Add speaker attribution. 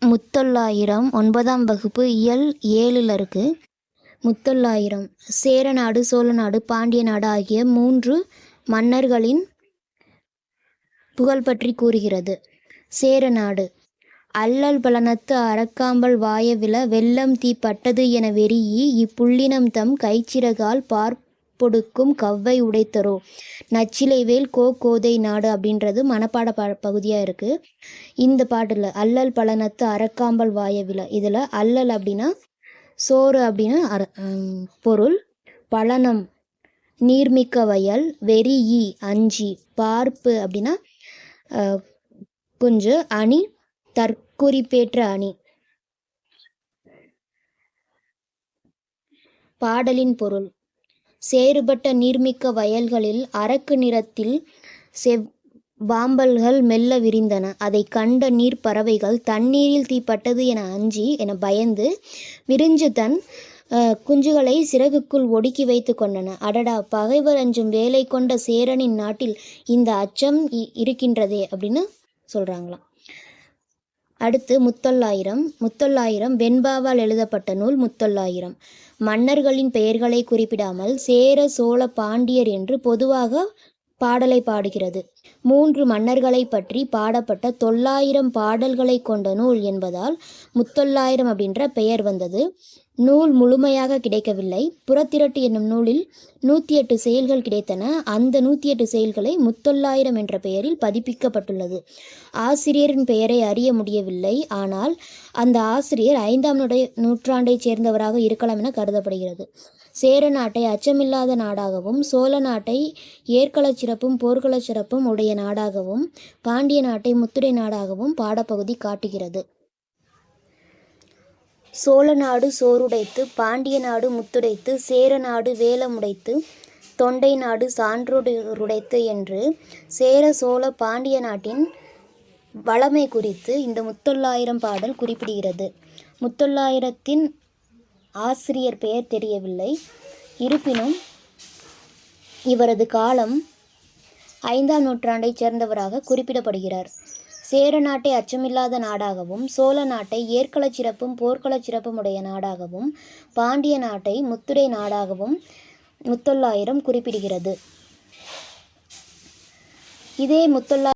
Speaker 1: முத்தொள்ளாயிரம் 9ஆம் வகுப்பு இயல் 7ல் இருக்குது. முத்தொள்ளாயிரம் சேர நாடு, சோழ நாடு, பாண்டிய நாடு ஆகிய 3 மன்னர்களின் புகழ் பற்றி கூறுகிறது. சேர நாடு. அல்லல் பலனத்து அரக்காம்பல் வாயவில வெள்ளம் தீ பட்டது என வெறியி இப்புள்ளினம் தம் கைச்சிறகால் பார்ப்பொடுக்கும் கவ்வை உடைத்தரோ. நச்சிலைவேல் கோதை நாடு அப்படின்றது மனப்பாட பகுதியாக இருக்குது. இந்த பாட்டில் அல்லல் பலனத்து அரக்காம்பல் வாயவில, இதில் அல்லல் அப்படின்னா சோறு அப்படின்னு பொருள். பலனம் நீர்மிக்க வயல், வெறியி அஞ்சி, பார்ப்பு அப்படின்னா குஞ்சு, அணி தற்குறிப்பேற்ற அணி. பாடலின் பொருள். சேறுபட்ட நீர்மிக்க வயல்களில் அரக்கு நிறத்தில் பாம்பல்கள் மெல்ல விரிந்தன. அதை கண்ட நீர்ப்பறவைகள் தண்ணீரில் தீப்பட்டது என அஞ்சி என பயந்து விரிஞ்சு தன் குஞ்சுகளை சிறகுக்குள் ஒடுக்கி வைத்து கொண்டன. அடடா, பகைவர் அஞ்சும் வேலை கொண்ட சேரனின் நாட்டில் இந்த அச்சம் இருக்கின்றதே அப்படின்னு சொல்கிறாங்களாம். அடுத்து முத்தொள்ளாயிரம் வெண்பாவால் எழுதப்பட்ட நூல் முத்தொள்ளாயிரம். மன்னர்களின் பெயர்களை குறிப்பிடாமல் சேர, சோழ, பாண்டியர் என்று பொதுவாக பாடலை பாடுகிறது. 3 மன்னர்களை பற்றி பாடப்பட்ட 900 பாடல்களை கொண்ட நூல் என்பதால் முத்தொள்ளாயிரம் அப்படின்ற பெயர் வந்தது. நூல் முழுமையாக கிடைக்கவில்லை. புறத்திரட்டு என்னும் நூலில் 108 செயல்கள் கிடைத்தன. அந்த 108 செயல்களை முத்தொள்ளாயிரம் என்ற பெயரில் பதிப்பிக்கப்பட்டுள்ளது. ஆசிரியரின் பெயரை அறிய முடியவில்லை. ஆனால் அந்த ஆசிரியர் 5ஆம் நூற்றாண்டைச் சேர்ந்தவராக இருக்கலாம் என கருதப்படுகிறது. சேர நாட்டை அச்சமில்லாத நாடாகவும், சோழ நாட்டை ஏற்களச் சிறப்பும் போர்க்களச் சிறப்பும் உடைய நாடாகவும், பாண்டிய நாட்டை முத்துடை நாடாகவும் பாடப்பகுதி காட்டுகிறது. சோழ நாடு சோறுடைத்து, பாண்டிய நாடு முத்துடைத்து, சேர நாடு வேலமுடைத்து, தொண்டை நாடு சான்றோருடைத்து என்று சேர, சோழ, பாண்டிய நாட்டின் வளமை குறித்து இந்த முத்தொள்ளாயிரம் பாடல் குறிப்பிடுகிறது. முத்தொள்ளாயிரத்தின் ஆசிரியர் பெயர் தெரியவில்லை. இருப்பினும் இவரது காலம் 5ஆம் நூற்றாண்டைச் சேர்ந்தவராக குறிப்பிடப்படுகிறார். சேர நாட்டை அச்சமில்லாத நாடாகவும், சோழ நாட்டை ஏற்களச் சிறப்பும் போர்க்களச் சிறப்பும் உடைய நாடாகவும், பாண்டிய நாட்டை முத்துடை நாடாகவும் முத்தொள்ளாயிரம் குறிப்பிடுகிறது. இதே